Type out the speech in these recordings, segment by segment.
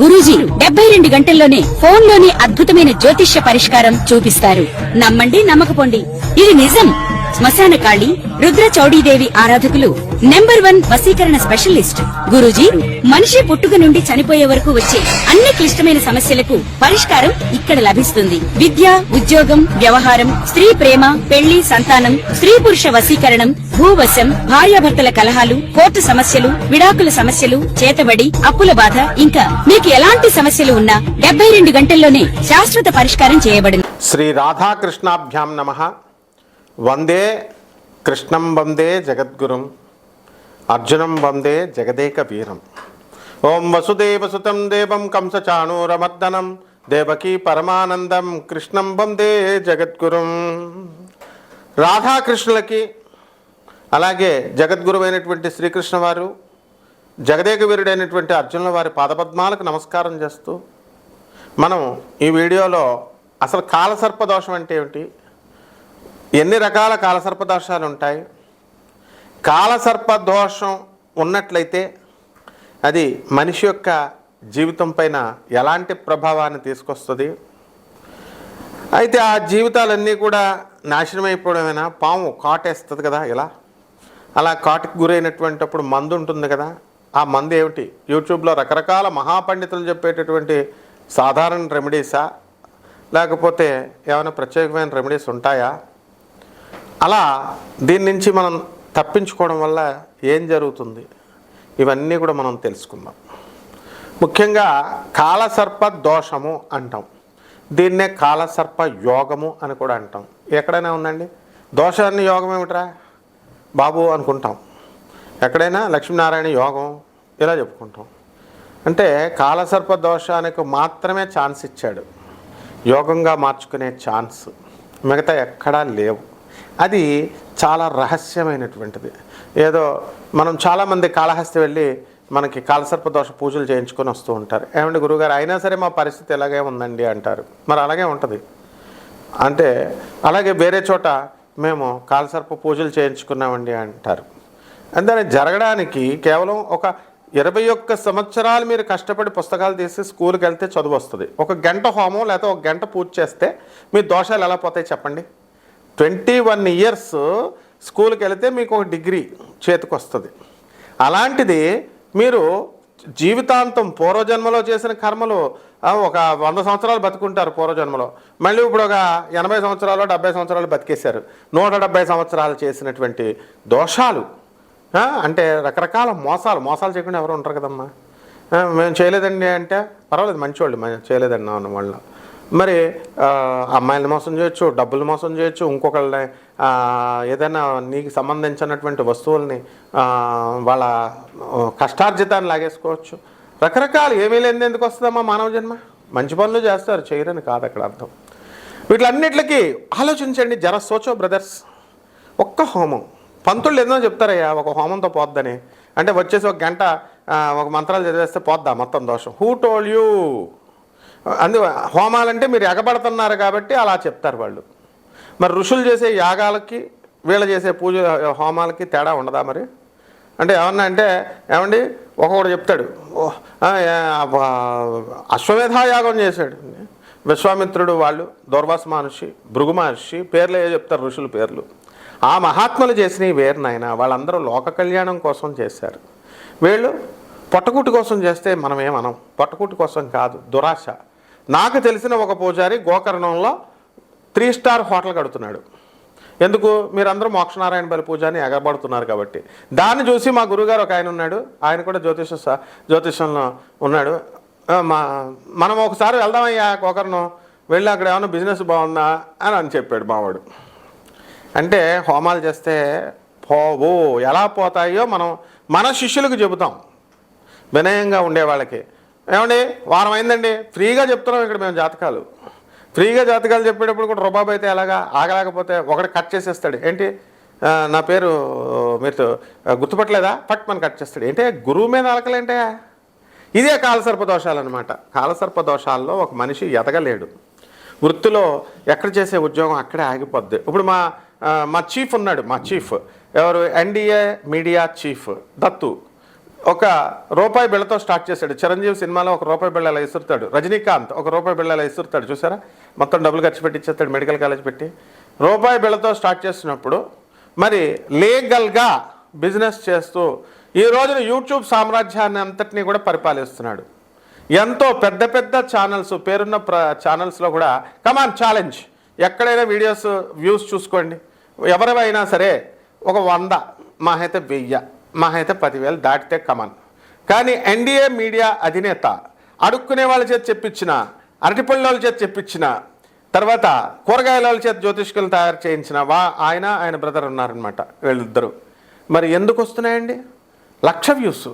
గురూజీ 72 గంటల్లోనే ఫోన్ లోని అద్భుతమైన జ్యోతిష్య పరిష్కారం చూపిస్తారు. నమ్మండి, నమ్మకపోండి, ఇది నిజం. శ్మశాన కాళి రుద్ర చౌడీదేవి ఆరాధకులు నంబర్ 1 వశీకరణ స్పెషలిస్ట్. గురూజీ మనిషి పుట్టుక నుండి చనిపోయే వరకు వచ్చే అన్ని క్లిష్టమైన సమస్యలకు పరిష్కారం ఇక్కడ లభిస్తుంది. విద్య, ఉద్యోగం, వ్యవహారం, స్త్రీ ప్రేమ, పెళ్లి, సంతానం, స్త్రీ పురుష వశీకరణం, భూవశం, భార్యాభర్తల కలహాలు, కోర్టు సమస్యలు, విడాకుల సమస్యలు, చేతబడి, అప్పుల బాధ, ఇంకా మీకు ఎలాంటి సమస్యలు ఉన్నా 72 గంటల్లోనే శాశ్వత పరిష్కారం చేయబడింది. శ్రీ రాధాకృష్ణాభ్యాం నమః. వందే కృష్ణం వందే జగద్గురుం, అర్జునం వందే జగదేక వీరం. ఓం వసుదేవసుతం దేవం కంసచాణూరమర్దనం దేవకీ పరమానందం కృష్ణం వందే జగద్గురుం. రాధాకృష్ణులకి అలాగే జగద్గురువైనటువంటి శ్రీకృష్ణ వారు, జగదేక వీరుడైనటువంటి అర్జునుల వారి పాదపద్మాలకు నమస్కారం చేస్తూ మనం ఈ వీడియోలో అసలు కాలసర్పదోషం అంటే ఏమిటి, ఎన్ని రకాల కాలసర్పదోషాలు ఉంటాయి, కాలసర్పదోషం ఉన్నట్లయితే అది మనిషి యొక్క జీవితం పైన ఎలాంటి ప్రభావాన్ని తీసుకొస్తుంది, అయితే ఆ జీవితాలన్నీ కూడా నాశనం అయిపోవడమేనా, పాము కాటేస్తుంది కదా, ఇలా అలా కాటుకు గురైనటువంటిప్పుడు మందు ఉంటుంది కదా, ఆ మందు ఏమిటి, యూట్యూబ్లో రకరకాల మహాపండితులు చెప్పేటటువంటి సాధారణ రెమెడీసా, లేకపోతే ఏమైనా ప్రత్యేకమైన రెమెడీస్ ఉంటాయా, అలా దీని నుంచి మనం తప్పించుకోవడం వల్ల ఏం జరుగుతుంది, ఇవన్నీ కూడా మనం తెలుసుకుందాం. ముఖ్యంగా కాలసర్ప దోషము అంటాం, దీన్నే కాలసర్ప యోగము అని కూడా అంటాం. ఎక్కడైనా ఉందండి దోషాన్ని యోగం ఏమిట్రా బాబు అనుకుంటాం, ఎక్కడైనా లక్ష్మీనారాయణ యోగం ఇలా చెప్పుకుంటాం. అంటే కాలసర్ప దోషానికి మాత్రమే ఛాన్స్ ఇచ్చాడు, యోగంగా మార్చుకునే ఛాన్స్ మిగతా ఎక్కడా లేవు. అది చాలా రహస్యమైనటువంటిది. ఏదో మనం చాలామంది కాళహస్తి వెళ్ళి మనకి కాలసర్ప దోష పూజలు చేయించుకొని వస్తూ ఉంటారు. ఏమంటే గురువుగారు అయినా సరే మా పరిస్థితి ఎలాగే ఉందండి అంటారు. మరి అలాగే ఉంటుంది. అంటే అలాగే వేరే చోట మేము కాలసర్ప పూజలు చేయించుకున్నామండి అంటారు. అంటే జరగడానికి కేవలం ఒక 21 సంవత్సరాలు మీరు కష్టపడి పుస్తకాలు తీసి స్కూల్కి వెళ్తే చదువు వస్తుంది. ఒక గంట హోమం లేకపోతే ఒక గంట పూజ చేస్తే మీ దోషాలు ఎలా పోతాయి చెప్పండి. 21 ఇయర్స్ స్కూల్కి వెళితే మీకు ఒక డిగ్రీ చేతికి వస్తుంది. అలాంటిది మీరు జీవితాంతం పూర్వజన్మలో చేసిన కర్మలు ఒక 100 సంవత్సరాలు బతుకుంటారు పూర్వజన్మలో, మళ్ళీ ఇప్పుడు ఒక 80 సంవత్సరాలు 70 సంవత్సరాలు బతికేశారు. 170 సంవత్సరాలు చేసినటువంటి దోషాలు, అంటే రకరకాల మోసాలు చేయకుండా ఎవరు ఉంటారు కదమ్మా. మేము చేయలేదండి అంటే పర్వాలేదు, మంచివాళ్ళు, చేయలేదండి అన్న వాళ్ళ. మరి అమ్మాయిని మోసం చేయొచ్చు, డబ్బులు మోసం చేయొచ్చు, ఇంకొకళ్ళని ఏదైనా నీకు సంబంధించినటువంటి వస్తువుల్ని వాళ్ళ కష్టార్జితాన్ని లాగేసుకోవచ్చు. రకరకాలు ఏమీ లేని ఎందుకు వస్తుందమ్మా మానవ జన్మ. మంచి పనులు చేస్తారు, చేయరని కాదు అక్కడ అర్థం. వీటిలన్నిటికీ ఆలోచించండి, జర సోచో బ్రదర్స్. ఒక్క హోమం, పంతుళ్ళు ఏదో చెప్తారయ్యా ఒక హోమంతో పోద్దని, అంటే వచ్చేసి ఒక గంట ఒక మంత్రాలు చదివేస్తే పోద్దా మొత్తం దోషం. Who told you? హోమాలంటే మీరు ఎగబడుతున్నారు కాబట్టి అలా చెప్తారు వాళ్ళు. మరి ఋషులు చేసే యాగాలకి వీళ్ళు చేసే పూజ హోమాలకి తేడా ఉండదా మరి? అంటే ఏమన్నా అంటే ఏమండి ఒక్కొక్కడు చెప్తాడు, అశ్వమేధ యాగం చేశాడు విశ్వామిత్రుడు, వాళ్ళు దూర్వాస మహర్షి, భృగు మహర్షి, పేర్లు ఏ చెప్తారు ఋషుల పేర్లు. ఆ మహాత్ములు చేసినవి వేరు నాయన, వాళ్ళందరూ లోక కళ్యాణం కోసం చేశారు. వీళ్ళు పొట్టకుట్టు కోసం చేస్తే మనం ఏమనం, పొట్టకుట్టు కోసం కాదు, దురాశ. నాకు తెలిసిన ఒక పూజారి గోకర్ణంలో 3 స్టార్ హోటల్ కడుతున్నాడు. ఎందుకు? మీరందరూ మోక్షనారాయణ బలి పూజని ఎగబడుతున్నారు కాబట్టి. దాన్ని చూసి మా గురువుగారు ఒక ఆయన ఉన్నాడు, ఆయన కూడా జ్యోతిషంలో ఉన్నాడు. మనం ఒకసారి వెళ్దామయ్యా గోకర్ణం, వెళ్ళి అక్కడ ఏమన్నా బిజినెస్ బాగుందా అని చెప్పాడు మావాడు. అంటే హోమాలు చేస్తే పోవు, ఎలా పోతాయో మనం మన శిష్యులకు చెబుతాం, వినయంగా ఉండే వాళ్ళకి. ఏమండి వారం అయిందండి, ఫ్రీగా చెప్తున్నాం ఇక్కడ మేము జాతకాలు. ఫ్రీగా జాతకాలు చెప్పేటప్పుడు కూడా రుబాబు అయితే ఎలాగా, ఆగలేకపోతే ఒకటి కట్ చేసేస్తాడు. ఏంటి నా పేరు మీరు గుర్తుపట్టలేదా, పట్ మన కట్ చేస్తాడు. ఏంటి గురువు మీద అలకలేంటే? ఇదే కాలసర్ప దోషాలు అనమాట. కాలసర్ప దోషాల్లో ఒక మనిషి ఎదగలేడు. వృత్తిలో ఎక్కడ చేసే ఉద్యోగం అక్కడే ఆగిపోద్ది. ఇప్పుడు మా చీఫ్ ఉన్నాడు, మా చీఫ్ ఎవరు, ఎన్డీఏ మీడియా చీఫ్ దత్తు. ఒక రూపాయి బిళ్ళతో స్టార్ట్ చేశాడు. చిరంజీవి సినిమాలో ఒక రూపాయి బిళ్ళ ఇలా ఇసురుతాడు. రజనీకాంత్ ఒక రూపాయి బిళ్ళ ఇలా ఇసురుతాడు, చూసారా? మొత్తం డబ్బులు ఖర్చు పెట్టి ఇచ్చేస్తాడు మెడికల్ కాలేజ్ పెట్టి. రూపాయి బిళ్ళతో స్టార్ట్ చేసినప్పుడు మరి లీగల్గా బిజినెస్ చేస్తూ ఈ రోజున యూట్యూబ్ సామ్రాజ్యాన్ని అంతటినీ కూడా పరిపాలిస్తున్నాడు. ఎంతో పెద్ద పెద్ద ఛానల్స్, పేరున్న ఛానల్స్లో కూడా కమాన్ ఛాలెంజ్, ఎక్కడైనా వీడియోస్ వ్యూస్ చూసుకోండి, ఎవరివైనా సరే ఒక 100 మా అయితే 1000 మా అయితే 10,000 దాటితే కమాన్. కానీ ఎన్డీఏ మీడియా అధినేత అడుక్కునే వాళ్ళ చేత చెప్పించిన, అరటిపళ్ళ వాళ్ళ చేత చెప్పించిన, తర్వాత కూరగాయల వాళ్ళ చేత జ్యోతిష్కులు తయారు చేయించిన ఆయన బ్రదర్ ఉన్నారనమాట వీళ్ళిద్దరూ. మరి ఎందుకు వస్తున్నాయండి? 1,00,000 వ్యూస్,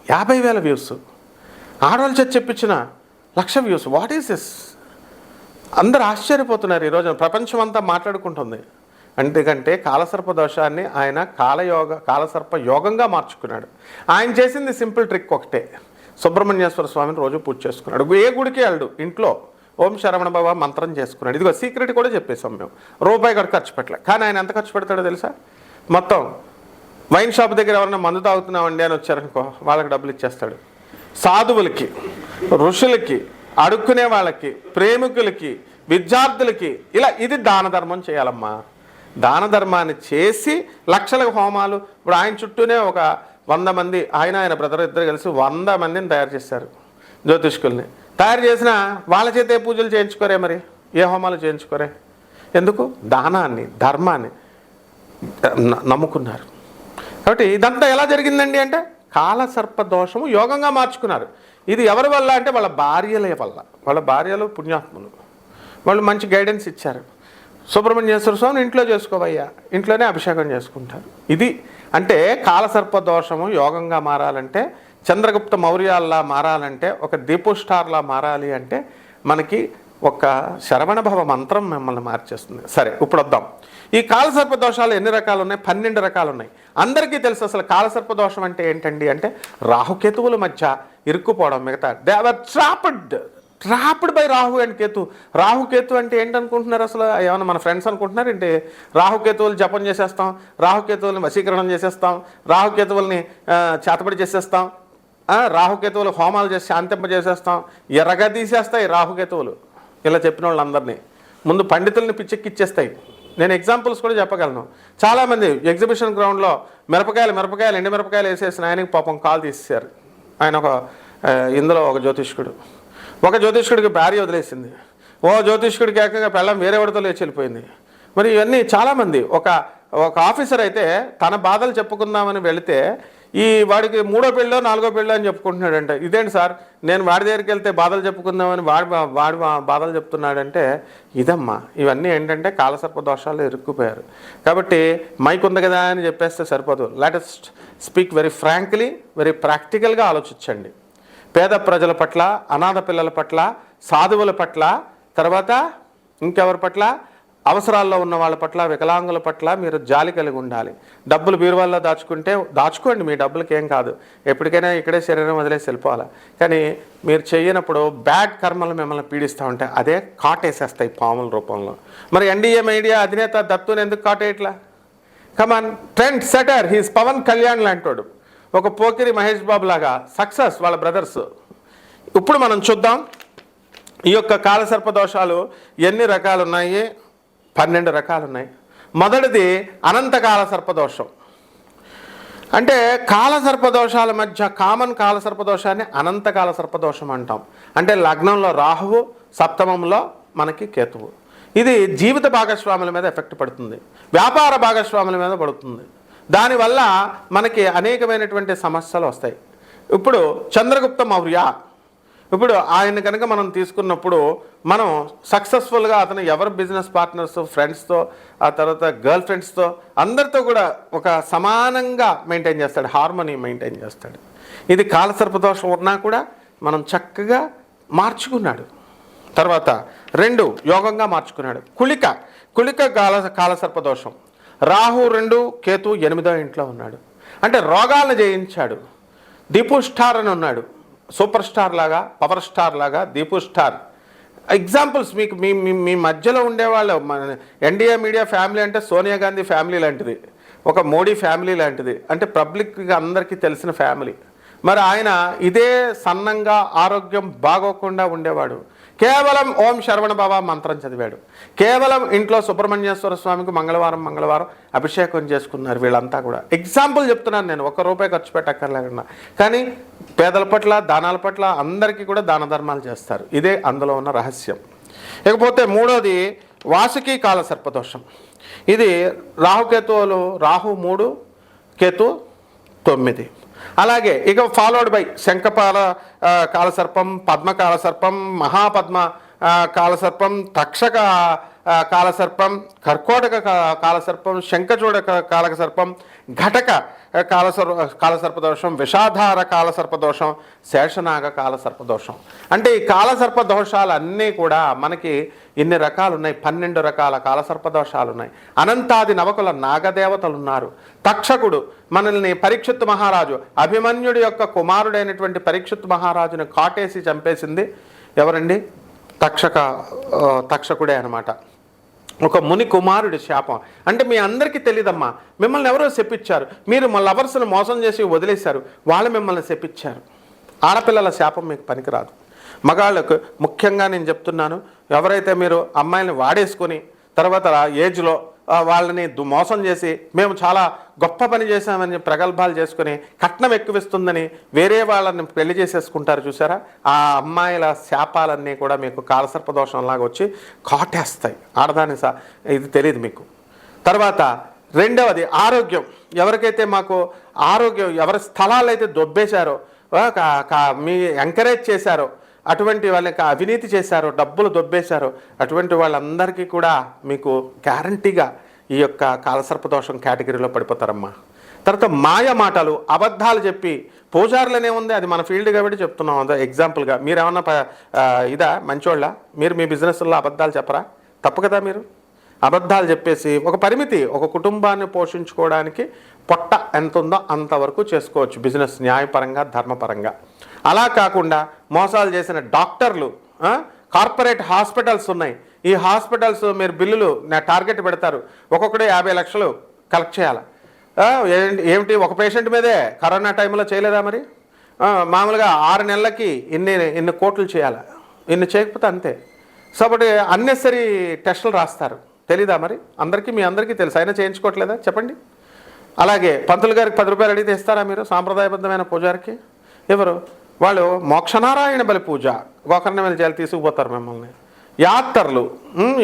50,000 వ్యూస్. ఆడవాళ్ళ చేత చెప్పించిన 1,00,000 వ్యూస్. What is this? అందరూ ఆశ్చర్యపోతున్నారు. ఈరోజు ప్రపంచం అంతా మాట్లాడుకుంటుంది. ఎందుకంటే కాలసర్ప దోషాన్ని ఆయన కాలసర్ప యోగంగా మార్చుకున్నాడు. ఆయన చేసింది సింపుల్ ట్రిక్ ఒకటే, సుబ్రహ్మణ్యేశ్వర స్వామిని రోజు పూజ చేసుకున్నాడు. ఏ గుడికి వెళ్ళడు, ఇంట్లో ఓం శరవణ భవ మంత్రం చేసుకున్నాడు. ఇదిగో సీక్రెట్ కూడా చెప్పేసాం మేము, రూపాయి కూడా ఖర్చు పెట్టలే. కానీ ఆయన ఎంత ఖర్చు పెడతాడో తెలుసా? మొత్తం వైన్ షాప్ దగ్గర ఎవరైనా మందు తాగుతున్నామండి అని వచ్చారనుకో, వాళ్ళకి డబ్బులు ఇచ్చేస్తాడు. సాధువులకి, ఋషులకి, అడుక్కునే వాళ్ళకి, ప్రేమికులకి, విద్యార్థులకి, ఇలా ఇది దాన ధర్మం చేయాలమ్మా. దాన ధర్మాన్ని చేసి లక్షల హోమాలు. ఇప్పుడు ఆయన చుట్టూనే ఒక 100 మంది, ఆయన బ్రదర్ ఇద్దరు కలిసి 100 మందిని తయారు చేశారు, జ్యోతిష్కుల్ని. తయారు చేసిన వాళ్ళ చేతే పూజలు చేయించుకోరే, మరి ఏ హోమాలు చేయించుకోరే? ఎందుకు? దానాన్ని, ధర్మాన్ని నమ్ముకున్నారు. కాబట్టి ఇదంతా ఎలా జరిగిందండి అంటే కాలసర్ప దోషము యోగంగా మార్చుకున్నారు. ఇది ఎవరి వల్ల అంటే వాళ్ళ భార్యల వల్ల. వాళ్ళ భార్యలు పుణ్యాత్ములు, వాళ్ళు మంచి గైడెన్స్ ఇచ్చారు. సుబ్రహ్మణ్యేశ్వర స్వామిని ఇంట్లో చేసుకోవయ్యా, ఇంట్లోనే అభిషేకం చేసుకుంటారు. ఇది అంటే కాలసర్ప దోషము యోగంగా మారాలంటే, చంద్రగుప్త మౌర్యాల్లా మారాలంటే, ఒక దీపు స్టార్లా మారాలి అంటే మనకి ఒక శరవణభవ మంత్రం మిమ్మల్ని మార్చేస్తుంది. సరే, ఇప్పుడు వద్దాం. ఈ కాలసర్ప దోషాలు ఎన్ని రకాలు ఉన్నాయి? 12 రకాలు ఉన్నాయి. అందరికీ తెలుసు అసలు కాలసర్ప దోషం అంటే ఏంటండి అంటే రాహుకేతువుల మధ్య ఇరుక్కుపోవడం. మిగతా they are trapped by Rahu and Ketu. రాహుకేతు అంటే ఏంటనుకుంటున్నారు అసలు? ఏమన్నా మన ఫ్రెండ్స్ అనుకుంటున్నారు ఏంటి? రాహుకేతువులు జపం చేసేస్తాం, రాహుకేతువుల్ని వశీకరణం చేసేస్తాం, రాహుకేతువుల్ని చేతబడి చేసేస్తాం, రాహుకేతువులు హోమాలు చేసి శాంతింపజేసేస్తాం, ఎర్రగా తీసేస్తాయి రాహుకేతువులు. ఇలా చెప్పిన వాళ్ళందరినీ ముందు పండితుల్ని పిచ్చెక్కిచ్చేస్తాయి. నేను ఎగ్జాంపుల్స్ కూడా చెప్పగలను. చాలామంది ఎగ్జిబిషన్ గ్రౌండ్లో మిరపకాయలు ఎండి మిరపకాయలు వేసేసిన ఆయనకి పాపం కాలు తీసేశారు. ఆయన ఇందులో ఒక జ్యోతిష్కుడికి భార్య వదిలేసింది, ఓ జ్యోతిష్కుడికి ఏకంగా పెళ్ళం వేరే వాడితో లేచి వెళ్ళిపోయింది. మరి ఇవన్నీ చాలామంది. ఒక ఆఫీసర్ అయితే తన బాధలు చెప్పుకుందామని వెళితే ఈ వాడికి 3వ పెళ్ళో 4వ పెళ్ళో అని చెప్పుకుంటున్నాడంటే, ఇదేంటి సార్ నేను వాడి దగ్గరికి వెళ్తే బాధలు చెప్పుకుందామని వాడి బాధలు చెప్తున్నాడంటే, ఇదమ్మా ఇవన్నీ ఏంటంటే కాలసర్ప దోషాలు ఇరుక్కుపోయారు. కాబట్టి మైక్ ఉంది కదా అని చెప్పేస్తే సరిపోదు. Let us speak very frankly, very ప్రాక్టికల్గా ఆలోచించండి. పేద ప్రజల పట్ల, అనాథ పిల్లల పట్ల, సాధువుల పట్ల, తర్వాత ఇంకెవరి పట్ల, అవసరాల్లో ఉన్న వాళ్ళ పట్ల, వికలాంగుల పట్ల మీరు జాలి కలిగి ఉండాలి. డబ్బులు బీరువాల్లో దాచుకోండి, మీ డబ్బులకి ఏం కాదు, ఎప్పటికైనా ఇక్కడే శరీరం వదిలేసి వెళ్ళిపోవాలి. కానీ మీరు చేయనప్పుడు బ్యాడ్ కర్మలు మిమ్మల్ని పీడిస్తూ ఉంటాయి, అదే కాటేసేస్తాయి పాముల రూపంలో. మరి ఎన్డీఏ మీడియా అధినేత దత్తుని ఎందుకు కాటేయట్లా? Come on, trend setter, he's Pavan Kalyan లాంటోడు, ఒక పోకిరి మహేష్ బాబు లాగా సక్సెస్ వాళ్ళ బ్రదర్స్. ఇప్పుడు మనం చూద్దాం ఈ యొక్క కాలసర్ప దోషాలు ఎన్ని రకాలు ఉన్నాయి. 12 రకాలు ఉన్నాయి. మొదటిది అనంతకాల సర్పదోషం. అంటే కాలసర్పదోషాల మధ్య కామన్ కాలసర్పదోషాన్ని అనంతకాల సర్పదోషం అంటాం. అంటే లగ్నంలో రాహువు, సప్తమంలో మనకి కేతువు. ఇది జీవిత భాగస్వాముల మీద ఎఫెక్ట్ పడుతుంది, వ్యాపార భాగస్వాముల మీద పడుతుంది. దానివల్ల మనకి అనేకమైనటువంటి సమస్యలు వస్తాయి. ఇప్పుడు చంద్రగుప్త మౌర్య, ఇప్పుడు ఆయన కనుక మనం తీసుకున్నప్పుడు మనం సక్సెస్ఫుల్గా అతను ఎవరి బిజినెస్ పార్ట్నర్స్, ఫ్రెండ్స్తో, ఆ తర్వాత గర్ల్ ఫ్రెండ్స్తో అందరితో కూడా ఒక సమానంగా మెయింటైన్ చేస్తాడు, హార్మోనీ మెయింటైన్ చేస్తాడు. ఇది కాలసర్పదోషం ఉన్నా కూడా మనం చక్కగా మార్చుకున్నాడు. తర్వాత 2 యోగంగా మార్చుకున్నాడు. కుళిక కాలసర్పదోషం. రాహు 2, కేతు 8వ ఇంట్లో ఉన్నాడు. అంటే రోగాలను జయించాడు. దీపు స్టార్ అని ఉన్నాడు, సూపర్ స్టార్ లాగా, పవర్ స్టార్ లాగా దీపు స్టార్. ఎగ్జాంపుల్స్ మీకు మీ మధ్యలో ఉండేవాళ్ళు. ఎన్డీఏ మీడియా ఫ్యామిలీ అంటే సోనియా గాంధీ ఫ్యామిలీ లాంటిది, ఒక మోడీ ఫ్యామిలీ లాంటిది. అంటే పబ్లిక్గా అందరికీ తెలిసిన ఫ్యామిలీ. మరి ఆయన ఇదే సన్నంగా ఆరోగ్యం బాగోకుండా ఉండేవాడు. కేవలం ఓం శరవణ భవ మంత్రం చదివాడు. కేవలం ఇంట్లో సుబ్రహ్మణ్యేశ్వర స్వామికి మంగళవారం అభిషేకం చేసుకున్నారు వీళ్ళంతా కూడా. ఎగ్జాంపుల్ చెప్తున్నాను నేను, ₹1 ఖర్చు పెట్టక్కర్లేకుండా. కానీ పేదల పట్ల, దానాల పట్ల అందరికీ కూడా దాన ధర్మాలు చేస్తారు. ఇదే అందులో ఉన్న రహస్యం. ఇకపోతే మూడోది వాసుకి కాల సర్పదోషం. ఇది రాహుకేతువులు, రాహు 3, కేతు 9. అలాగే ఇక ఫాలోడ్ బై శంఖపాల కాలసర్పం, పద్మకాలసర్పం, మహాపద్మ కాలసర్పం, తక్షక కాలసర్పం, కర్కోటక కాలసర్పం, శంఖచూడ కాలసర్పం, ఘటక కాలసర్పదోషం, విషాధార కాలసర్పదోషం, శేషనాగ కాలసర్పదోషం. అంటే ఈ కాలసర్పదోషాలన్నీ కూడా మనకి ఇన్ని రకాలు ఉన్నాయి. 12 రకాల కాలసర్పదోషాలు ఉన్నాయి. అనంతాది నవకుల నాగదేవతలు ఉన్నారు. తక్షకుడు మనల్ని పరీక్షిత్ మహారాజు, అభిమన్యుడి యొక్క కుమారుడైనటువంటి పరీక్షిత్ మహారాజుని కాటేసి చంపేసింది ఎవరండి? తక్షకుడే అనమాట. ఒక ముని కుమారుడి శాపం. అంటే మీ అందరికీ తెలియదమ్మా, మిమ్మల్ని ఎవరో శపించారు, మీరు మా లవర్స్ని మోసం చేసి వదిలేశారు, వాళ్ళు మిమ్మల్ని శపించారు. ఆడపిల్లల శాపం మీకు పనికిరాదు. మగాళ్ళకు ముఖ్యంగా నేను చెప్తున్నాను, ఎవరైతే మీరు అమ్మాయిని వాడేసుకొని తర్వాత ఏజ్లో వాళ్ళని మోసం చేసి మేము చాలా గొప్ప పని చేశామని ప్రగల్భాలు చేసుకుని కట్నం ఎక్కువిస్తుందని వేరే వాళ్ళని పెళ్లి చేసేసుకుంటారు చూసారా, ఆ అమ్మాయిల శాపాలన్నీ కూడా మీకు కాలసర్పదోషంలాగా వచ్చి కాటేస్తాయి. ఆడదాని ఇది తెలియదు మీకు. తర్వాత రెండవది ఆరోగ్యం. ఎవరికైతే మాకు ఆరోగ్యం, ఎవరి స్థలాలు అయితే దొబ్బేశారో, మీ ఎంకరేజ్ చేశారో, అటువంటి వాళ్ళకి అవినీతి చేశారో, డబ్బులు దొబ్బేశారో, అటువంటి వాళ్ళందరికీ కూడా మీకు గ్యారంటీగా ఈ యొక్క కాలసర్పదోషం కేటగిరీలో పడిపోతారమ్మా. తర్వాత మాయ మాటలు, అబద్ధాలు చెప్పి, పూజారులనే ఉంది, అది మన ఫీల్డ్ కాబట్టి చెప్తున్నాం. అదే ఎగ్జాంపుల్గా మీరేమన్నా ఇదా మంచోళ్ళ, మీరు మీ బిజినెస్లో అబద్ధాలు చెప్పరా? తప్పు కదా. మీరు అబద్ధాలు చెప్పేసి ఒక పరిమితి, ఒక కుటుంబాన్ని పోషించుకోవడానికి పొట్ట ఎంత ఉందో అంతవరకు చేసుకోవచ్చు బిజినెస్, న్యాయపరంగా, ధర్మపరంగా. అలా కాకుండా మోసాలు చేసిన డాక్టర్లు, కార్పొరేట్ హాస్పిటల్స్ ఉన్నాయి. ఈ హాస్పిటల్స్ మీరు బిల్లులు టార్గెట్ పెడతారు, ఒక్కొక్కడే 50 లక్షలు కలెక్ట్ చేయాలి. ఏమిటి, ఒక పేషెంట్ మీదే కరోనా టైంలో చేయలేదా? మరి మామూలుగా 6 నెలలకి ఇన్ని కోట్లు చేయాలి, ఇన్ని చేయకపోతే అంతే. సో కాబట్టి అన్నెసరీ టెస్టులు రాస్తారు. తెలీదా మరి? మీ అందరికీ తెలుసు, అయినా చేయించుకోవట్లేదా చెప్పండి? అలాగే పంతులు గారికి ₹10 అడిగితే ఇస్తారా మీరు? సాంప్రదాయబద్ధమైన పూజారికి ఎవరు? వాళ్ళు మోక్షనారాయణ బలి పూజ, గోకర్ణ మీద చేయాలి, తీసుకుపోతారు మిమ్మల్ని. యాత్రలు,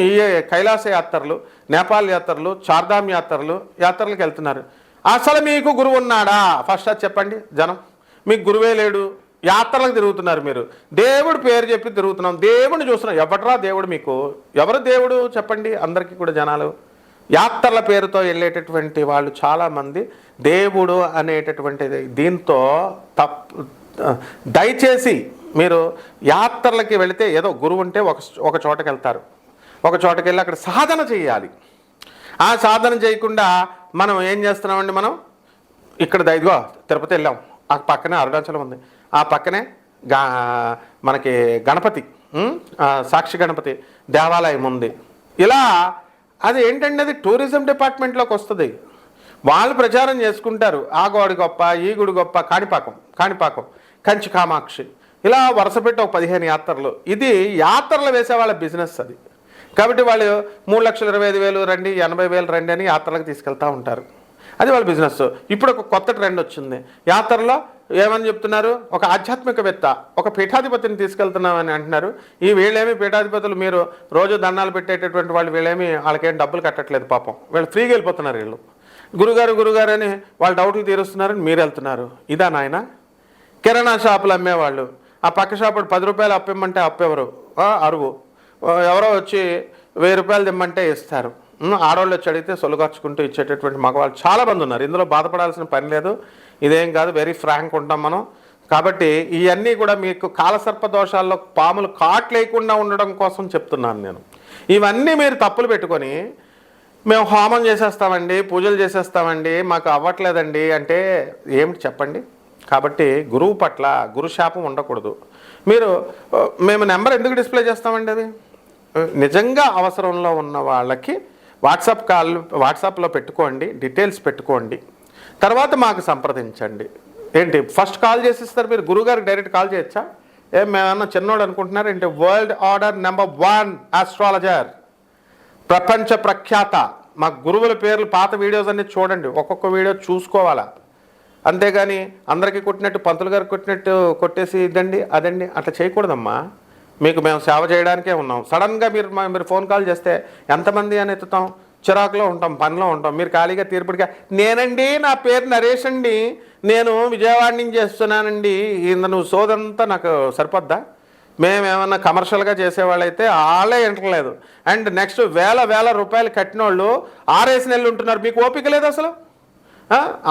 ఈ కైలాస యాత్రలు, నేపాల్ యాత్రలు, చార్ధామ్ యాత్రలకు వెళ్తున్నారు. అసలు మీకు గురువు ఉన్నాడా? ఫస్ట్ అది చెప్పండి. జనం మీకు గురువే లేడు, యాత్రలకు తిరుగుతున్నారు. మీరు దేవుడు పేరు చెప్పి తిరుగుతున్నాం, దేవుడిని చూస్తున్నాం. ఎవడరా దేవుడు మీకు? ఎవరు దేవుడు చెప్పండి అందరికీ కూడా జనాలు. యాత్రల పేరుతో వెళ్ళేటటువంటి వాళ్ళు చాలామంది దేవుడు అనేటటువంటిది దీంతో దయచేసి మీరు యాత్రలకి వెళితే ఏదో గురువు ఉంటే ఒక చోటకి వెళ్తారు, ఒక చోటకి వెళ్ళి అక్కడ సాధన చేయాలి. ఆ సాధన చేయకుండా మనం ఏం చేస్తున్నామండి? మనం ఇక్కడ ఇదిగో తిరుపతి వెళ్ళాం, ఆ పక్కనే అరుణాచలం ఉంది, ఆ పక్కనే మనకి గణపతి, సాక్షి గణపతి దేవాలయం ఉంది. ఇలా అది ఏంటంటే అది టూరిజం డిపార్ట్మెంట్లోకి వస్తుంది. వాళ్ళు ప్రచారం చేసుకుంటారు, ఆ గోడి గొప్ప, ఈ గుడి గొప్ప, కాణిపాకం, కంచి కామాక్షి, ఇలా వరుస పెట్టి ఒక 15 యాత్రలు. ఇది యాత్రలు వేసే వాళ్ళ బిజినెస్ అది. కాబట్టి వాళ్ళు 3,25,000 రండి, 80,000 రండి అని యాత్రలకు తీసుకెళ్తూ ఉంటారు. అది వాళ్ళ బిజినెస్. ఇప్పుడు ఒక కొత్త ట్రెండ్ వచ్చింది యాత్రలో. ఏమని చెప్తున్నారు? ఒక ఆధ్యాత్మికవేత్త, ఒక పీఠాధిపతిని తీసుకెళ్తున్నామని అంటున్నారు. ఈ వీళ్ళేమి పీఠాధిపతులు, మీరు రోజు దండాలు పెట్టేటటువంటి వాళ్ళు, వీళ్ళేమి వాళ్ళకేం డబ్బులు కట్టట్లేదు పాపం, వీళ్ళు ఫ్రీగా వెళ్ళిపోతున్నారు. వీళ్ళు గురుగారు అని వాళ్ళ డౌట్లు తీరుస్తున్నారని మీరు వెళ్తున్నారు. ఇదా నాయన? కిరాణా షాపులు అమ్మేవాళ్ళు, ఆ పక్క షాపుడు ₹10 అప్పిమ్మంటే అప్పెవరు? అరువు. ఎవరో వచ్చి ₹1000 ఇమ్మంటే ఇస్తారు. ఆడవాళ్ళు వచ్చి అడిగితే సొలుగర్చుకుంటూ ఇచ్చేటటువంటి మగవాళ్ళు చాలామంది ఉన్నారు. ఇందులో బాధపడాల్సిన పని లేదు, ఇదేం కాదు, వెరీ ఫ్రాంక్ ఉంటాం మనం. కాబట్టి ఇవన్నీ కూడా మీకు కాలసర్ప దోషాల్లో పాములు కాట్లేయకుండా ఉండడం కోసం చెప్తున్నాను నేను. ఇవన్నీ మీరు తప్పులు పెట్టుకొని మేము హోమం చేసేస్తామండి, పూజలు చేసేస్తామండి, మాకు అవ్వట్లేదండి అంటే ఏమిటి చెప్పండి? కాబట్టి గురువు పట్ల గురుశాపం ఉండకూడదు. మేము నెంబర్ ఎందుకు డిస్ప్లే చేస్తామండి? అది నిజంగా అవసరంలో ఉన్న వాళ్ళకి వాట్సాప్లో పెట్టుకోండి, డీటెయిల్స్ పెట్టుకోండి, తర్వాత మాకు సంప్రదించండి. ఏంటి ఫస్ట్ కాల్ చేసిస్తారు మీరు, గురువుగారికి డైరెక్ట్ కాల్ చేయొచ్చా? మేమన్నా చిన్నోడు అనుకుంటున్నారు ఏంటి? వరల్డ్ ఆర్డర్ #1 ఆస్ట్రాలజర్, ప్రపంచ ప్రఖ్యాత. మా గురువుల పేర్లు పాత వీడియోస్ అన్ని చూడండి, ఒక్కొక్క వీడియో చూసుకోవాలా. అంతేగాని అందరికీ కొట్టినట్టు పంతులు గారు కొట్టినట్టు కొట్టేసి ఇదండి అదండి అట్లా చేయకూడదమ్మా. మీకు మేము సేవ చేయడానికే ఉన్నాం. సడన్గా మీరు ఫోన్ కాల్ చేస్తే ఎంతమంది అని ఎత్తుతాం, చిరాకులో ఉంటాం, పనిలో ఉంటాం. మీరు ఖాళీగా తీర్పుడిగా నేనండి, నా పేరు నరేష్ అండి, నేను విజయవాడ నుంచి చేస్తున్నానండి, నువ్వు సోదంతా నాకు సరిపోద్దా? మేమేమన్నా కమర్షియల్గా చేసేవాళ్ళైతే వాళ్ళే వింటలేదు. అండ్ నెక్స్ట్ వేల రూపాయలు కట్టిన వాళ్ళు 6 నెలలు ఉంటున్నారు. మీకు ఓపిక లేదు అసలు.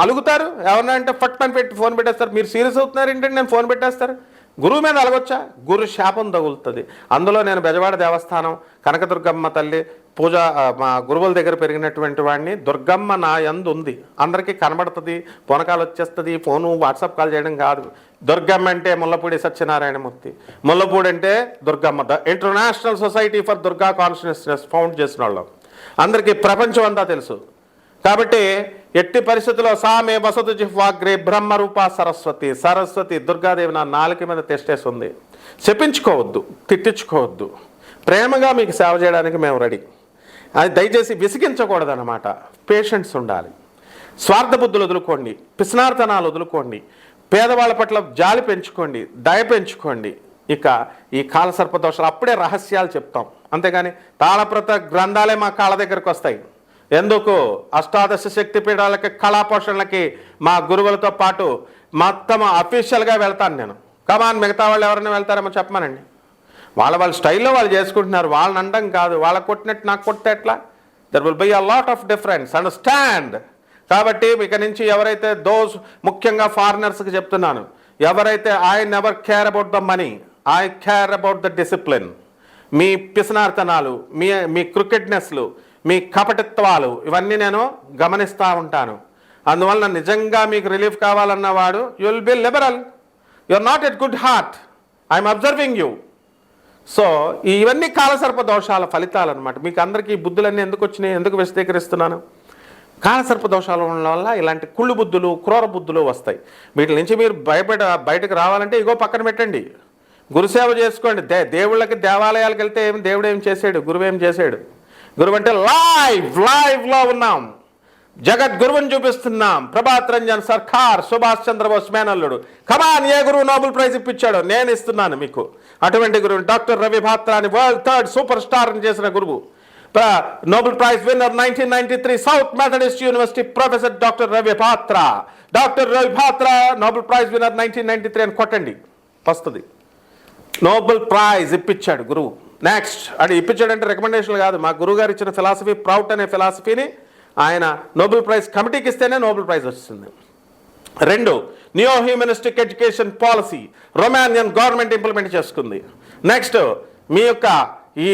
అలుగుతారు ఎవరన్నా అంటే ఫట్ అని పెట్టి ఫోన్ పెట్టేస్తారు. మీరు సీరియస్ అవుతున్నారు ఏంటంటే నేను ఫోన్ పెట్టేస్తారు. గురువు మీద అలగొచ్చా? గురు శాపం తగులుతుంది. అందులో నేను బెజవాడ దేవస్థానం కనకదుర్గమ్మ తల్లి పూజ మా గురువుల దగ్గర పెరిగినటువంటి వాడిని. దుర్గమ్మ నా యందు ఉంది, అందరికీ కనబడుతుంది, పొనకాలు వచ్చేస్తుంది. ఫోను వాట్సాప్ కాల్ చేయడం కాదు. దుర్గమ్మ అంటే ముల్లపూడి సత్యనారాయణమూర్తి, ముల్లపూడి అంటే Durgamma, the international society for Durga consciousness found చేసిన వాళ్ళం. అందరికీ ప్రపంచం అంతా తెలుసు. కాబట్టి ఎట్టి పరిస్థితుల్లో సామే వసతు జిహ్వాగ్రే బ్రహ్మరూప సరస్వతి దుర్గాదేవి నా నాలుక మీద తెష్టేస్తుంది. చెప్పించుకోవద్దు, తిట్టించుకోవద్దు. ప్రేమగా మీకు సేవ చేయడానికి మేము రెడీ. అది దయచేసి విసిగించకూడదు అన్నమాట. పేషెన్స్ ఉండాలి. స్వార్థ బుద్ధులు వదులుకోండి, పిస్నార్తనాలు వదులుకోండి, పేదవాళ్ళ పట్ల జాలి పెంచుకోండి, దయ పెంచుకోండి. ఇక ఈ కాలసర్పదోషాలు అప్పుడే రహస్యాలు చెప్తాం. అంతేగాని తాళప్రత గ్రంథాలే మా కాళ్ళ దగ్గరకు వస్తాయి. ఎందుకు? అష్టాదశ శక్తి పీఠాలకి, కళాపోషణలకి మా గురువులతో పాటు మొత్తం అఫీషియల్గా వెళ్తాను నేను. కమాన్, మిగతా వాళ్ళు ఎవరైనా వెళ్తారేమో చెప్పమానండి. వాళ్ళ స్టైల్లో వాళ్ళు చేసుకుంటున్నారు. వాళ్ళని అనడం కాదు, వాళ్ళకి కొట్టినట్టు నాకు కొడితే ఎట్లా? There will be a lot of difference, understand. కాబట్టి ఇక నుంచి ఎవరైతే ముఖ్యంగా ఫారినర్స్కి చెప్తున్నాను, ఎవరైతే I never care about the money, I care about the discipline. మీ పిసనార్తనాలు, మీ క్రికెట్నెస్లు, మీ కపటిత్వాలు ఇవన్నీ నేను గమనిస్తూ ఉంటాను. అందువలన నిజంగా మీకు రిలీఫ్ కావాలన్నవాడు you will be liberal, you are not at good heart, I'm observing you. So ఇవన్నీ కాలసర్ప దోషాల ఫలితాలు అనమాట. మీకు అందరికీ ఈ బుద్ధులన్నీ ఎందుకు వచ్చినాయి, ఎందుకు విశదీకరిస్తున్నాను? కాలసర్ప దోషాల వల్ల ఇలాంటి కుళ్ళు బుద్ధులు, క్రూర బుద్ధులు వస్తాయి. వీటి నుంచి మీరు బయటకు రావాలంటే ఇగో పక్కన పెట్టండి, గురుసేవ చేసుకోండి. దేవుళ్ళకి దేవాలయాలకు వెళ్తే దేవుడు ఏం చేశాడు, గురువు ఏం చేశాడు? గురువు అంటే లైవ్లో ఉన్నాం, జగద్గురువుని చూపిస్తున్నాం. ప్రభాత్ రంజన్ సర్కార్, సుభాష్ చంద్రబోస్ మేనల్లుడు. కమాన్, ఏ గురువు నోబెల్ ప్రైజ్ ఇప్పించాడో నేను ఇస్తున్నాను మీకు. అటువంటి గురువు డాక్టర్ రవి భాత్రాని వరల్డ్ 3rd సూపర్ స్టార్ చేసిన గురువు, Nobel prize winner 1993 South Methodist University professor doctor Ravi Batra. Doctor Ravi Batra Nobel prize winner 1993 అని కొట్టండి వస్తుంది. నోబెల్ ప్రైజ్ ఇప్పించాడు గురువు. నెక్స్ట్ అది ఇప్పించాడంటే రికమెండేషన్లు కాదు, మా గురువు గారు ఇచ్చిన ఫిలాసఫీ, ప్రౌట్ అనే ఫిలాసఫీని ఆయన నోబెల్ ప్రైజ్ కమిటీకి ఇస్తేనే నోబెల్ ప్రైజ్ వస్తుంది. 2, neo humanistic education policy Romanian government implement చేసుకుంది. నెక్స్ట్ మీ యొక్క ఈ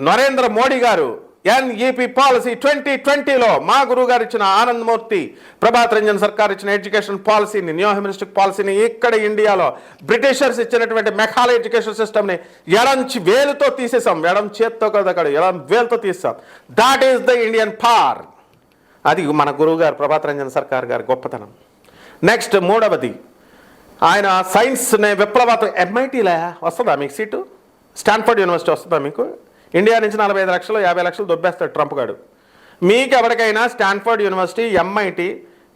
నరేంద్ర మోడీ గారు ఎన్ఈపి పాలసీ 2020లో మా గురువు గారు ఇచ్చిన ఆనందమూర్తి ప్రభాత్ రంజన్ సర్కార్ ఇచ్చిన ఎడ్యుకేషన్ పాలసీని, నియో హ్యూమనిస్టిక్ పాలసీని ఇక్కడ ఇండియాలో బ్రిటిషర్స్ ఇచ్చినటువంటి మెకాలే ఎడ్యుకేషన్ సిస్టమ్ని వేలుతో తీసేసాం. ఎడం చేత్తో కదా, ఎడం వేలుతో తీసాం. That is the Indian power. అది మన గురువు గారు ప్రభాత్ రంజన్ సర్కార్ గారి గొప్పతనం. నెక్స్ట్ 3వది, ఆయన సైన్స్ని విప్లవాత్మక MITలో వస్తుందా మీకు సీటు? స్టాన్ఫర్డ్ యూనివర్సిటీ వస్తుందా మీకు? ఇండియా నుంచి 45 లక్షలు 50 లక్షలు దొబ్బేస్తాడు ట్రంప్ గారు. మీకు ఎవరికైనా Stanford university, MIT,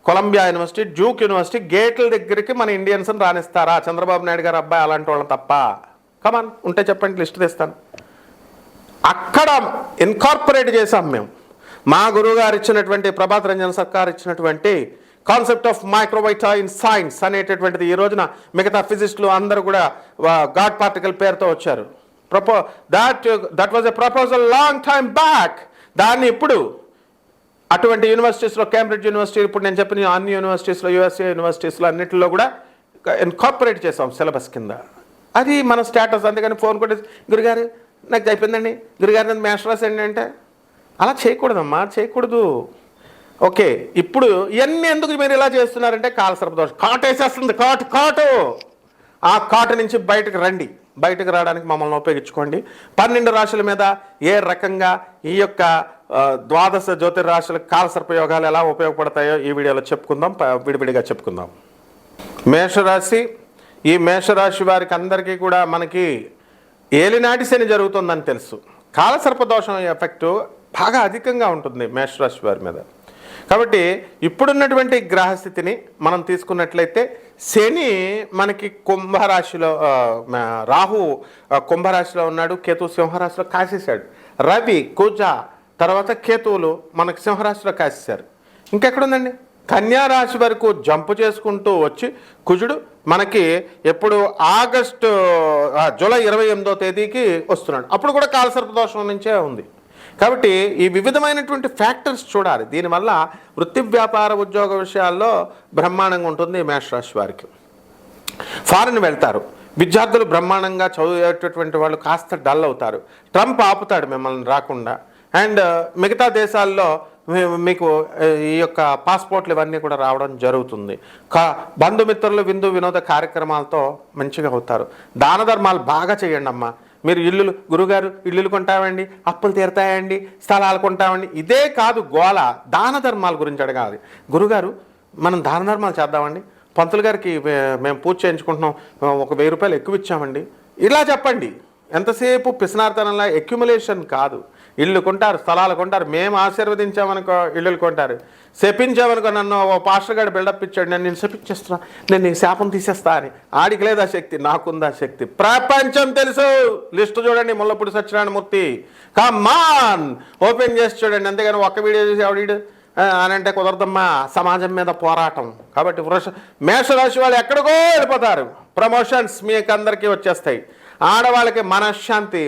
Columbia university, Duke university గేట్ల దగ్గరికి మన ఇండియన్స్ని రాణిస్తారా? చంద్రబాబు నాయుడు గారు అబ్బాయి అలాంటి వాళ్ళని తప్ప. కమాన్, ఉంటే చెప్పండి, లిస్ట్ తెస్తాను. అక్కడ ఇన్కార్పొరేట్ చేసాం మేము. మా గురువు గారు ఇచ్చినటువంటి ప్రభాత్ రంజన్ సర్కార్ ఇచ్చినటువంటి కాన్సెప్ట్ ఆఫ్ మైక్రోవైటా ఇన్ సైన్స్ అనేటటువంటిది ఈ రోజున మిగతా ఫిజిస్టులు అందరూ కూడా గాడ్ పార్టికల్ పేరుతో వచ్చారు. That was a proposal long time back. దాన్ని ఇప్పుడు అటువంటి యూనివర్సిటీస్లో, కేంబ్రిడ్జ్ యూనివర్సిటీ, ఇప్పుడు నేను చెప్పిన అన్ని యూనివర్సిటీస్లో, USA యూనివర్సిటీస్లో అన్నింటిలో కూడా ఇన్కార్పొరేట్ చేసాం సిలబస్ కింద. అది మన స్టేటస్. అందుకని ఫోన్ కొట్టేసి గురుగారు నాకు అయిపోయిందండి, గురుగారు నన్ను మాస్టర్స్ అండి అంటే అలా చేయకూడదమ్మా, చేయకూడదు. ఓకే, ఇప్పుడు ఇవన్నీ ఎందుకు మీరు ఇలా చేస్తున్నారంటే కాలసర్పదోషం కాటేసేస్తుంది. కాటు ఆ కాటు నుంచి బయటకు రండి. బయటకు రావడానికి మమ్మల్ని ఉపయోగించుకోండి. 12 రాశుల మీద ఏ రకంగా ఈ యొక్క ద్వాదశ జ్యోతిర్రాశుల కాలసర్పయోగాలు ఎలా ఉపయోగపడతాయో ఈ వీడియోలో చెప్పుకుందాం, విడివిడిగా చెప్పుకుందాం. మేషరాశి, ఈ మేషరాశి వారికి అందరికీ కూడా మనకి ఏలినాటి శని జరుగుతుందని తెలుసు. కాలసర్పదోషం ఎఫెక్టు బాగా అధికంగా ఉంటుంది మేషరాశి వారి మీద. కాబట్టి ఇప్పుడున్నటువంటి గ్రహస్థితిని మనం తీసుకున్నట్లయితే శని మనకి కుంభరాశిలో, రాహు కుంభరాశిలో ఉన్నాడు, కేతు సింహరాశిలో కాసేశాడు. రవి, కుజ, తర్వాత కేతువులు మనకి సింహరాశిలో కాసేశారు. ఇంకెక్కడుందండి? కన్యారాశి వరకు జంపు చేసుకుంటూ వచ్చి కుజుడు మనకి ఎప్పుడు జూలై 28వ తేదీకి వస్తున్నాడు. అప్పుడు కూడా కాలసర్పదోషం నుంచే ఉంది. కాబట్టి ఈ వివిధమైనటువంటి ఫ్యాక్టర్స్ చూడాలి. దీనివల్ల వృత్తి, వ్యాపార, ఉద్యోగ విషయాల్లో బ్రహ్మాండంగా ఉంటుంది మేషరాశి వారికి. ఫారిన్ వెళ్తారు, విద్యార్థులు బ్రహ్మాండంగా చదివేటటువంటి వాళ్ళు కాస్త డల్ అవుతారు. ట్రంప్ ఆపుతాడు మిమ్మల్ని రాకుండా. అండ్ మిగతా దేశాల్లో మీకు ఈ యొక్క పాస్పోర్ట్లు ఇవన్నీ కూడా రావడం జరుగుతుంది. బంధుమిత్రులు, విందు వినోద కార్యక్రమాలతో మంచిగా అవుతారు. దాన ధర్మాలు బాగా చేయండి అమ్మా. మీరు ఇల్లులు, గురుగారు ఇల్లులు కొంటామండి, అప్పులు తీరుతాయండి, స్థలాలు కొంటామండి, ఇదే కాదు గోల. దాన ధర్మాల గురించి అడగాలి. గురుగారు మనం దాన ధర్మాలు చేద్దామండి, పంతులు గారికి మేము పూజ చేయించుకుంటున్నాం, ఒక 1000 రూపాయలు ఎక్కువ ఇచ్చామండి, ఇలా చెప్పండి. ఎంతసేపు పిసినార్తనంలా ఎక్యుములేషన్ కాదు. ఇల్లు కొంటారు, స్థలాలు కొంటారు. మేము ఆశీర్వదించామనుకో ఇల్లులు కొంటారు. శపించామనుకో, నన్ను ఓ పాస్టర్ గారు బిల్డప్ ఇచ్చాడు, నేను శపించేస్తున్నా, నేను నీ శాపం తీసేస్తా అని. ఆడికి లేదా శక్తి, నాకుందా శక్తి. ప్రపంచం తెలుసు. లిస్టు చూడండి, ముల్లపూడి సత్యనారాయణమూర్తి, కమాన్ ఓపెన్ చేసి చూడండి. అంతేగాని ఒక్క వీడియో చూసి ఆవిడ అని అంటే కుదరదమ్మా. సమాజం మీద పోరాటం. కాబట్టి మేషరాశి వాళ్ళు ఎక్కడికో వెళ్ళిపోతారు. ప్రమోషన్స్ మీకు అందరికీ వచ్చేస్తాయి. ఆడవాళ్ళకి మనశ్శాంతి.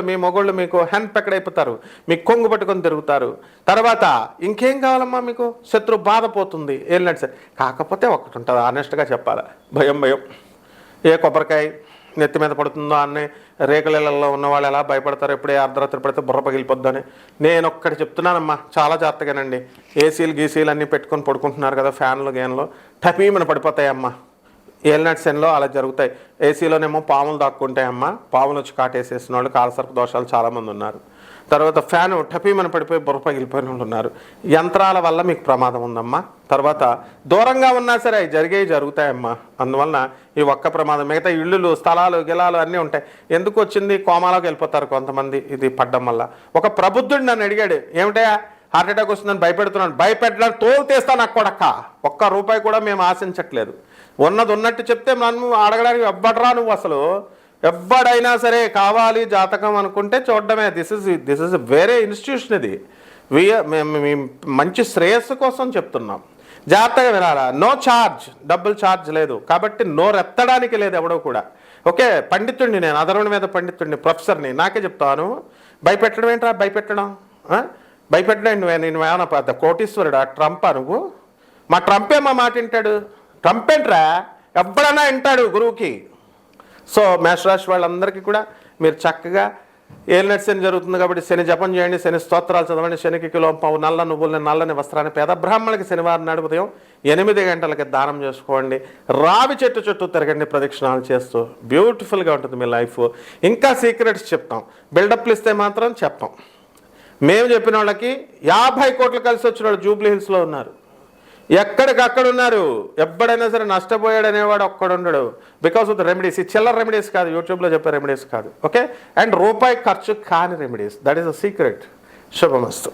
మీ మొగుళ్ళు మీకు హ్యాండ్ పెక్కడైపోతారు, మీకు కొంగు పట్టుకొని తిరుగుతారు. తర్వాత ఇంకేం కావాలమ్మా మీకు? శత్రు బాధపోతుంది. వెళ్ళినట్టు సరే. కాకపోతే ఒకటి ఉంటుంది, ఆనెస్ట్గా చెప్పాలి, భయం. ఏ కొబ్బరికాయ నెత్తి మీద పడుతుందో అన్నీ రేకులలో ఉన్న వాళ్ళు ఎలా భయపడతారు, ఎప్పుడే అర్ధరాత్రి పడితే బుర్ర పగిలిపోద్దని. నేను ఒక్కటి చెప్తున్నానమ్మా, చాలా జాగ్రత్తగానండి. ఏసీలు గీసీలు అన్నీ పెట్టుకొని పడుకుంటున్నారు కదా, ఫ్యాన్లు గేన్లు టపీమని పడిపోతాయమ్మా. ఏలినాటి శనిలో అలా జరుగుతాయి. ఏసీలోనేమో పాములు దాక్కుంటాయమ్మా. పాములు వచ్చి కాటేసేసిన వాళ్ళు, కాలసర్ప దోషాలు చాలామంది ఉన్నారు. తర్వాత ఫ్యాను టపీమని పడిపోయి బుర్ర పగిలిపోయిన వాళ్ళు ఉన్నారు. యంత్రాల వల్ల మీకు ప్రమాదం ఉందమ్మా. తర్వాత దూరంగా ఉన్నా సరే జరుగుతాయమ్మా. అందువలన ఈ ఒక్క ప్రమాదం. మిగతా ఇళ్ళు, స్థలాలు, గిలాలు అన్నీ ఉంటాయి. ఎందుకు వచ్చింది? కోమాలోకి వెళ్ళిపోతారు కొంతమంది ఇది పడ్డం వల్ల. ఒక ప్రబుద్ధుడు నన్ను అడిగాడు, ఏమిటయా హార్ట్ అటాక్ వస్తుందని భయపెడుతున్నాను. భయపెట్టడానికి తోలు తీస్తా నాకు కొడక్క. ₹1 కూడా మేము ఆశించట్లేదు. ఉన్నది ఉన్నట్టు చెప్తే మనం అడగడానికి ఎవ్వడరా నువ్వు అసలు. ఎవ్వడైనా సరే కావాలి జాతకం అనుకుంటే చూడడమే. దిస్ ఇస్ వేరే ఇన్స్టిట్యూషన్. ఇది మంచి శ్రేయస్సు కోసం చెప్తున్నాం. జాగ్రత్తగా వినాలా. నో ఛార్జ్, డబ్బులు ఛార్జ్ లేదు. కాబట్టి నోరెత్తడానికి లేదు ఎవడో కూడా. ఓకే, పండితుడిని నేను, అధర్వుడి మీద పండితుడిని, ప్రొఫెసర్ని. నాకే చెప్తాను. భయపెట్టడం ఏంట్రా? భయపెట్టడం నేను ఏమన్నా పెద్ద కోటీశ్వరుడా? ట్రంపా నువ్వు? మా ట్రంపే మా మాట వింటాడు. ట్రంప్ ఏంట్రా? ఎవ్వడన్నా వింటాడు గురువుకి. సో మేషరాశి వాళ్ళందరికీ కూడా మీరు చక్కగా ఏలినాటి శని జరుగుతుంది కాబట్టి శని జపం చేయండి, శని స్తోత్రాలు చదవండి. శనికి కిలోంపావు నల్ల నువ్వులని, నల్లని వస్త్రాన్ని పేద బ్రాహ్మణులకి శనివారం నాడు ఉదయం 8 గంటలకి దానం చేసుకోండి. రావి చెట్టు చుట్టూ తిరగండి ప్రదక్షిణాలు చేస్తూ. బ్యూటిఫుల్గా ఉంటుంది మీ లైఫ్. ఇంకా సీక్రెట్స్ చెప్తాం, బిల్డప్లు ఇస్తే మాత్రం చెప్పాం. మేము చెప్పిన వాళ్ళకి 50 కోట్లు కలిసి వచ్చిన వాళ్ళు జూబ్లీ హిల్స్లో ఉన్నారు. ఎక్కడికక్కడ ఉన్నారు. ఎప్పుడైనా సరే నష్టపోయాడు అనేవాడు ఒక్కడుండడు. Because of the remedies. ఈ చిల్లర రెమెడీస్ కాదు, యూట్యూబ్లో చెప్పే రెమెడీస్ కాదు. ఓకే, అండ్ రూపాయి ఖర్చు కాని remedies. That is a secret. Subhamastu.